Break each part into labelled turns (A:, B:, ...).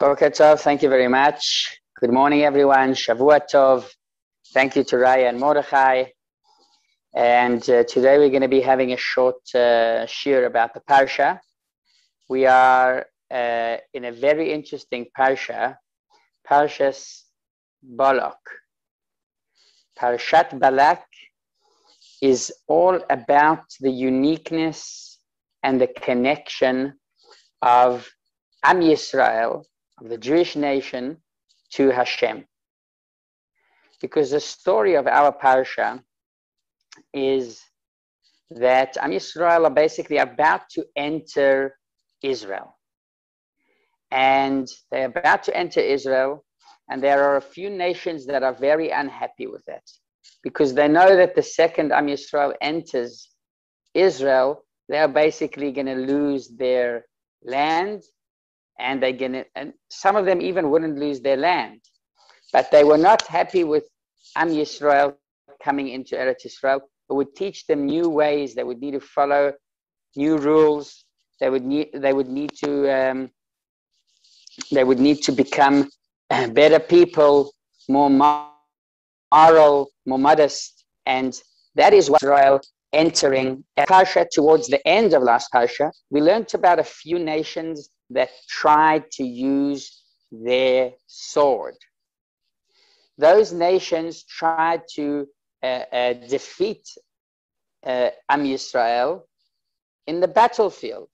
A: Boker Tov, thank you very much. Good morning, everyone. Shavua Tov. Thank you to Raya and Mordechai. And today we're going to be having a short shir about the Parsha. We are in a very interesting Parsha, Parsha Balak. Parshat Balak is all about the uniqueness and the connection of AM-Yisrael, of the Jewish nation, to Hashem. Because the story of our Parsha is that AM-Yisrael are basically about to enter Israel. And they're about to enter Israel, and there are a few nations that are very unhappy with that, because they know that the second AM-Yisrael enters Israel, they are basically going to lose their land, and some of them even wouldn't lose their land. But they were not happy with AM-Yisrael coming into Eretz Yisrael. It would teach them new ways. They would need to follow new rules. They would need to become better people, more moral, more modest. And that is what Israel entering Parsha. Towards the end of last Parsha, we learned about a few nations that tried to use their sword. Those nations tried to defeat AM-Yisrael in the battlefield,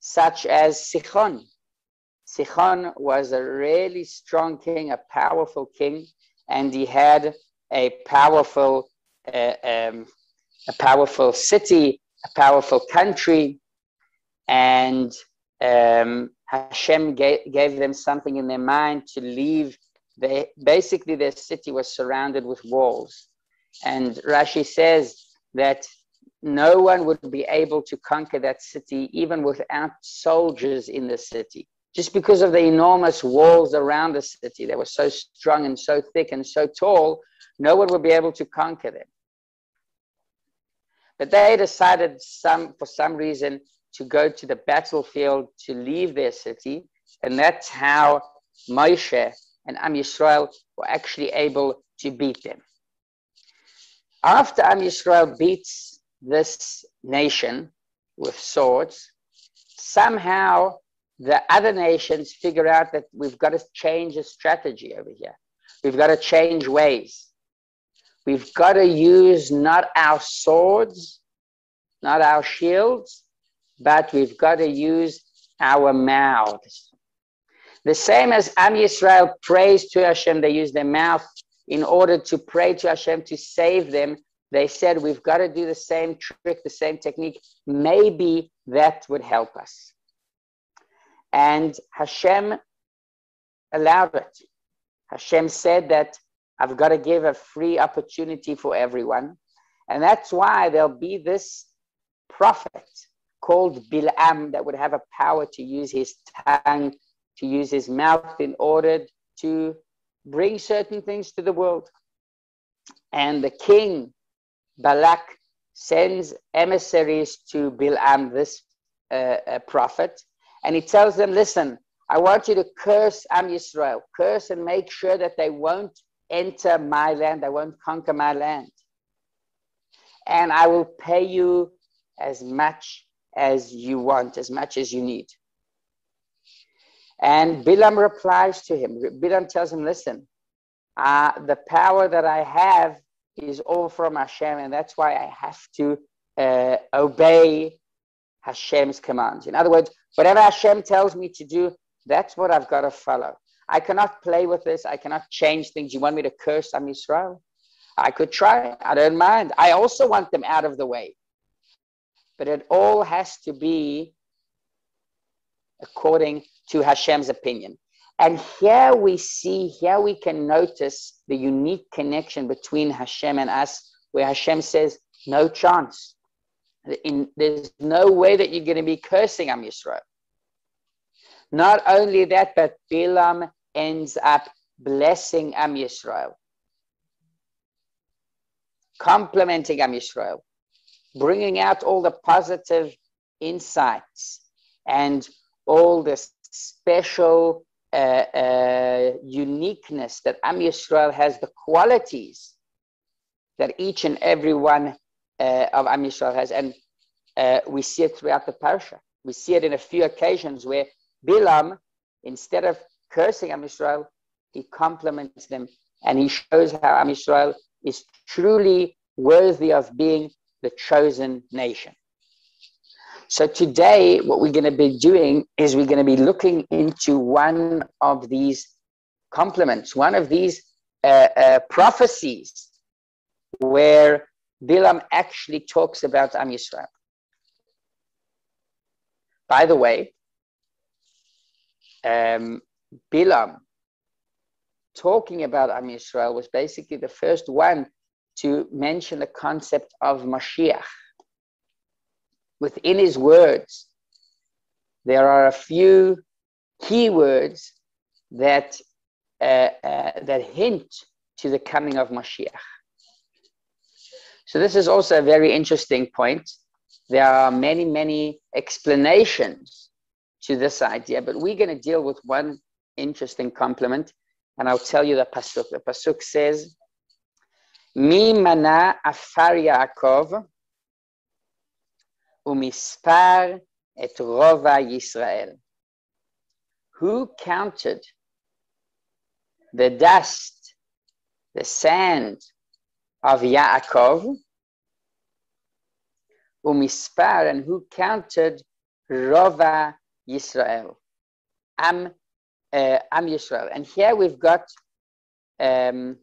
A: such as Sichon. Sichon was a really strong king, a powerful king, and he had a powerful city, a powerful country, and Hashem gave them something in their mind to leave. Basically, their city was surrounded with walls. And Rashi says that no one would be able to conquer that city even without soldiers in the city, just because of the enormous walls around the city. They were so strong and so thick and so tall, no one would be able to conquer them. But they decided for some reason to go to the battlefield to leave their city, and that's how Moshe and AM-Yisrael were actually able to beat them. After AM-Yisrael beats this nation with swords, somehow the other nations figure out that we've got to change the strategy over here. We've got to change ways. We've got to use not our swords, not our shields, but we've got to use our mouths. The same as AM-Yisrael prays to Hashem, they use their mouth in order to pray to Hashem to save them. They said, we've got to do the same trick, the same technique. Maybe that would help us. And Hashem allowed it. Hashem said that I've got to give a free opportunity for everyone. And that's why there'll be this prophet called Bil'am that would have a power to use his tongue, to use his mouth in order to bring certain things to the world. And the king, Balak, sends emissaries to Bil'am, this prophet, and he tells them, listen, I want you to curse AM-Yisrael, curse and make sure that they won't enter my land, they won't conquer my land. And I will pay you as much as you want, as much as you need. And Bilam replies to him. Bilam tells him, listen, the power that I have is all from Hashem, and that's why I have to obey Hashem's commands. In other words, whatever Hashem tells me to do, that's what I've got to follow. I cannot play with this. I cannot change things. You want me to curse AM-Yisrael? I could try. I don't mind. I also want them out of the way. But it all has to be according to Hashem's opinion. And here we can notice the unique connection between Hashem and us, where Hashem says, no chance. There's no way that you're going to be cursing AM-Yisrael. Not only that, but Bilam ends up blessing AM-Yisrael, complimenting AM-Yisrael, bringing out all the positive insights and all the special uniqueness, that Am Yisrael has the qualities that each and every one of Am Yisrael has. And we see it throughout the Parsha. We see it in a few occasions where Bilam, instead of cursing Am Yisrael, he compliments them, and he shows how Am Yisrael is truly worthy of being the chosen nation. So today, what we're going to be doing is we're going to be looking into one of these compliments, one of these prophecies where Bilam actually talks about Am Yisrael. By the way, Bilam talking about Am Yisrael was basically the first one to mention the concept of Mashiach. Within his words, there are a few key words that hint to the coming of Mashiach. So this is also a very interesting point. There are many, many explanations to this idea, but we're going to deal with one interesting complement, and I'll tell you the pasuk. The pasuk says, "Mi mana afar Yaakov umispar et rova Yisrael." Who counted the dust, the sand of Yaakov, umispar, and who counted rova Yisrael, Am Yisrael. And here we've got a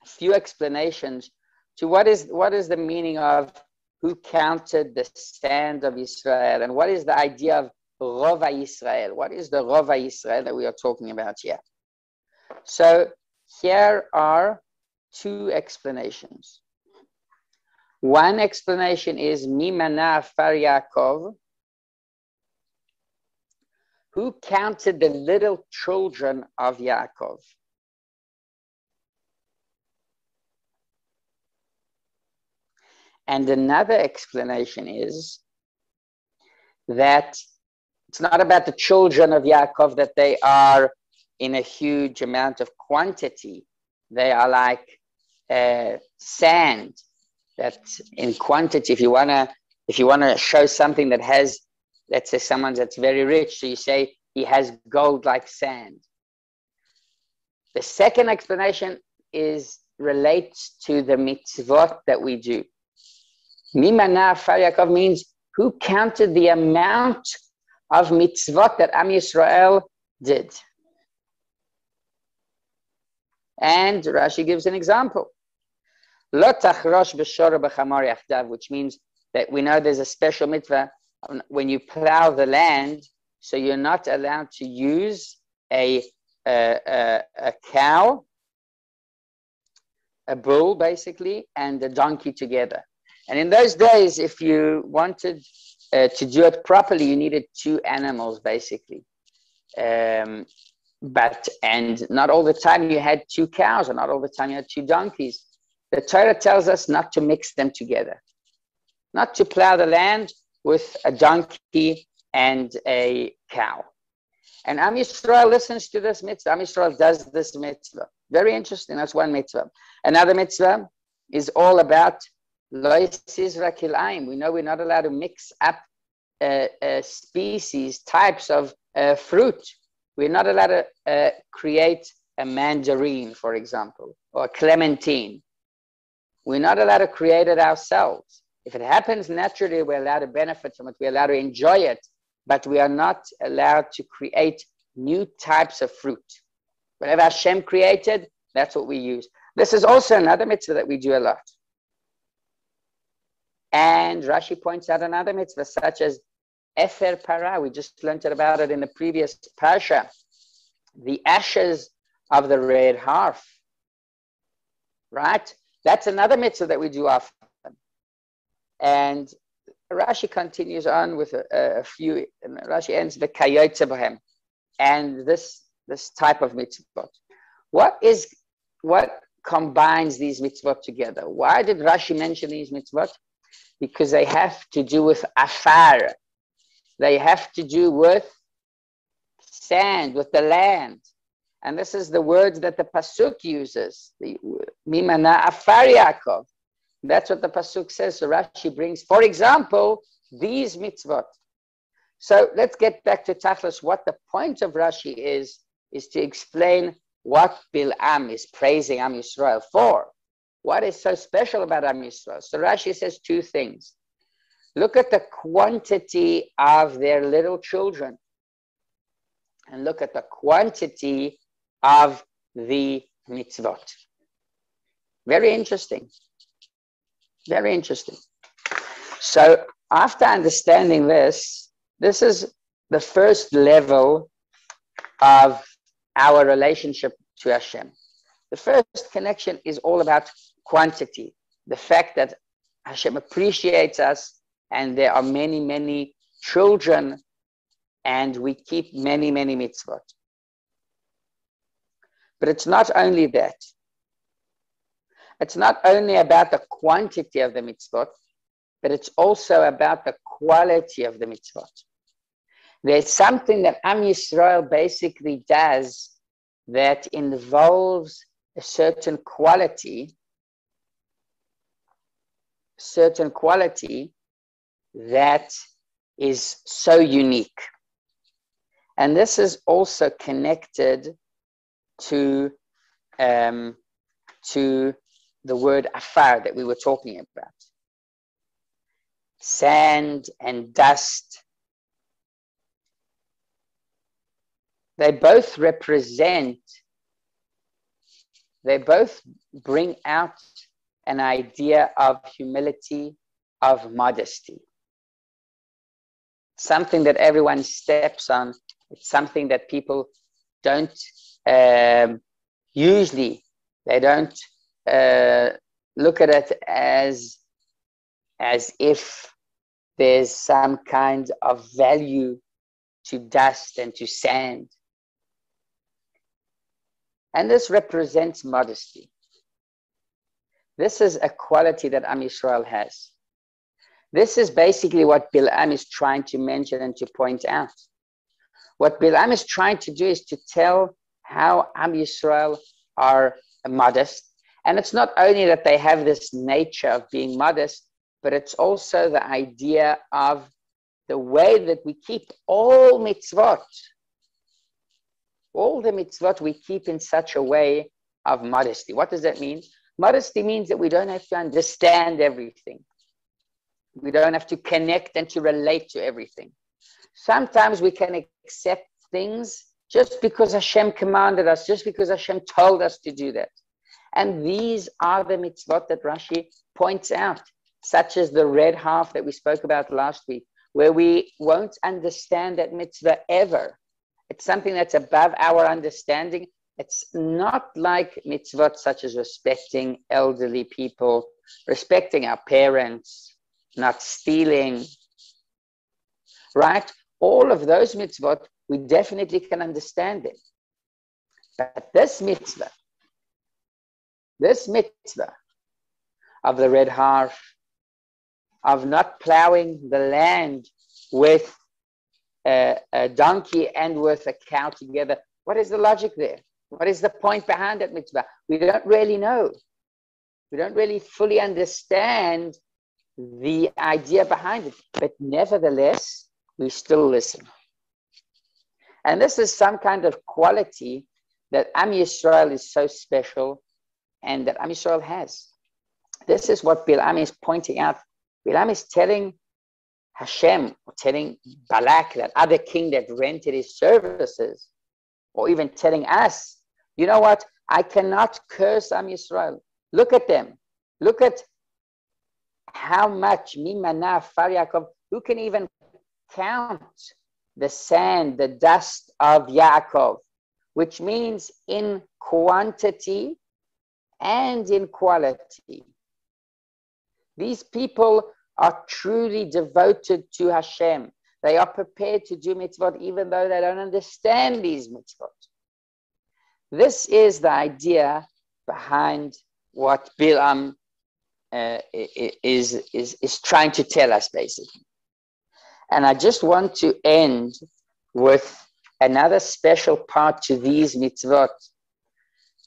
A: few explanations to what is the meaning of who counted the sand of Israel, and what is the idea of Rova Yisrael? What is the Rova Yisrael that we are talking about here? So here are two explanations. One explanation is Mimana Afar Yaakov, who counted the little children of Yaakov. And another explanation is that it's not about the children of Yaakov, that they are in a huge amount of quantity. They are like sand, that in quantity, if you wanna show something that has, let's say someone that's very rich, so you say he has gold like sand. The second explanation relates to the mitzvot that we do. Mimana Afar Yaakov means who counted the amount of mitzvot that Am Yisrael did. And Rashi gives an example. Lo tachrosh b'shor b'chamor yachdav, which means that we know there's a special mitzvah when you plow the land, so you're not allowed to use a cow, a bull basically, and a donkey together. And in those days, if you wanted to do it properly, you needed two animals basically. And not all the time you had two cows, and not all the time you had two donkeys. The Torah tells us not to mix them together, not to plow the land with a donkey and a cow. And Am Yisrael listens to this mitzvah. Am Yisrael does this mitzvah. Very interesting. That's one mitzvah. Another mitzvah is all about lo yisizra kilayim. We know we're not allowed to mix up species, types of fruit. We're not allowed to create a mandarin, for example, or a clementine. We're not allowed to create it ourselves. If it happens naturally, we're allowed to benefit from it. We're allowed to enjoy it, but we are not allowed to create new types of fruit. Whatever Hashem created, that's what we use. This is also another mitzvah that we do a lot. And Rashi points out another mitzvah, such as Efer Para. We just learned about it in the previous Parsha. The ashes of the red hearth. Right? That's another mitzvah that we do often. And Rashi continues on with a few, and Rashi ends the Kayotze Bohem, and this type of mitzvot. What combines these mitzvot together? Why did Rashi mention these mitzvot? Because they have to do with afar. They have to do with sand, with the land. And this is the words that the Pasuk uses. Mimana afar Yaakov. That's what the Pasuk says. So Rashi brings, for example, these mitzvot. So let's get back to Tachlis. What the point of Rashi is to explain what Bil'am is praising Am Yisrael for. What is so special about Am Yisrael? So Rashi says two things. Look at the quantity of their little children. And look at the quantity of the mitzvot. Very interesting. Very interesting. So after understanding this is the first level of our relationship to Hashem. The first connection is all about quantity. The fact that Hashem appreciates us and there are many, many children and we keep many, many mitzvot. But it's not only that. It's not only about the quantity of the mitzvot, but it's also about the quality of the mitzvot. There's something that Am Yisrael basically does that involves a certain quality that is so unique. And this is also connected to the word afar that we were talking about. Sand and dust. They both bring out an idea of humility, of modesty. Something that everyone steps on. It's something that people don't usually, they don't look at it as if there's some kind of value to dust and to sand. And this represents modesty. This is a quality that Am Yisrael has. This is basically what Bil'am is trying to mention and to point out. What Bil'am is trying to do is to tell how Am Yisrael are modest. And it's not only that they have this nature of being modest, but it's also the idea of the way that we keep all mitzvot. All the mitzvot we keep in such a way of modesty. What does that mean? Modesty means that we don't have to understand everything. We don't have to connect and to relate to everything. Sometimes we can accept things just because Hashem commanded us, just because Hashem told us to do that. And these are the mitzvot that Rashi points out, such as the red half that we spoke about last week, where we won't understand that mitzvah ever. It's something that's above our understanding. It's not like mitzvot such as respecting elderly people, respecting our parents, not stealing, right? All of those mitzvot, we definitely can understand it. But this mitzvah of the red half, of not plowing the land with a donkey and with a cow together, what is the logic there? What is the point behind that mitzvah? We don't really know. We don't really fully understand the idea behind it, but nevertheless, we still listen. And this is some kind of quality that Am Yisrael is so special and that Am Yisrael has. This is what Bil'am is pointing out. Bil'am is telling Hashem, or telling Balak, that other king that rented his services, or even telling us, you know what? I cannot curse Am Yisrael. Look at them. Look at how much Mimana Far Yaakov, who can even count the sand, the dust of Yaakov, which means in quantity and in quality. These people are truly devoted to Hashem. They are prepared to do mitzvot even though they don't understand these mitzvot. This is the idea behind what Bil'am is trying to tell us, basically. And I just want to end with another special part to these mitzvot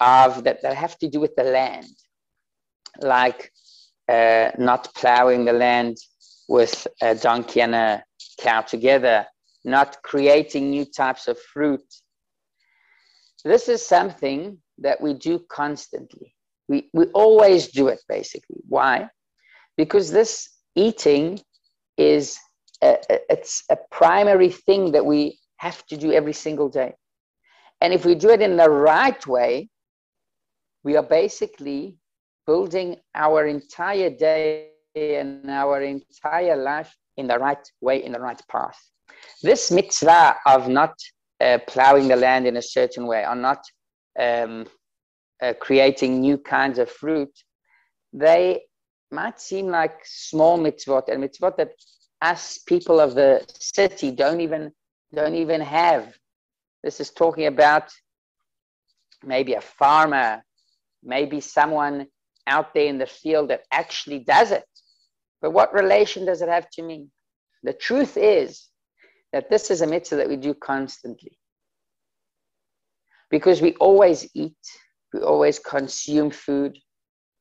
A: that have to do with the land, like not plowing the land with a donkey and a cow together, not creating new types of fruit. This is something that we do constantly. We always do it, basically. Why? Because this eating is it's a primary thing that we have to do every single day. And if we do it in the right way, we are basically building our entire day and our entire life in the right way, in the right path. This mitzvah of not plowing the land in a certain way, or not creating new kinds of fruit, they might seem like small mitzvot, and mitzvot that us people of the city don't even have. This is talking about maybe a farmer, maybe someone out there in the field that actually does it. But what relation does it have to me? The truth is that this is a mitzvah that we do constantly. Because we always eat, we always consume food,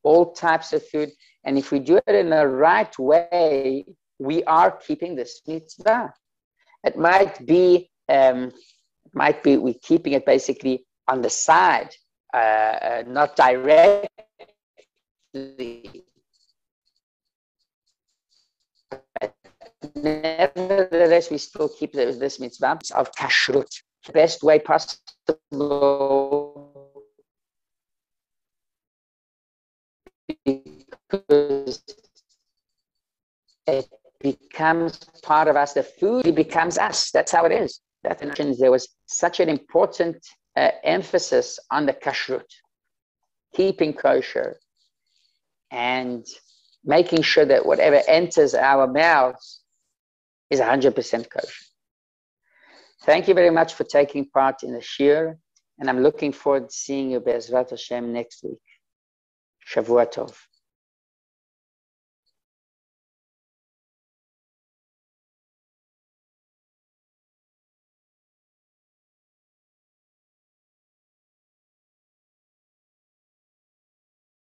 A: all types of food. And if we do it in the right way, we are keeping this mitzvah. It might be we're keeping it basically on the side, not directly. Nevertheless, we still keep this mitzvah of kashrut, the best way possible, because it becomes part of us. The food becomes us. That's how it is. There was such an important emphasis on the kashrut, keeping kosher, and making sure that whatever enters our mouths is 100% kosher. Thank you very much for taking part in the shir, and I'm looking forward to seeing you Be'ezrat Hashem next week. Shavua Tov.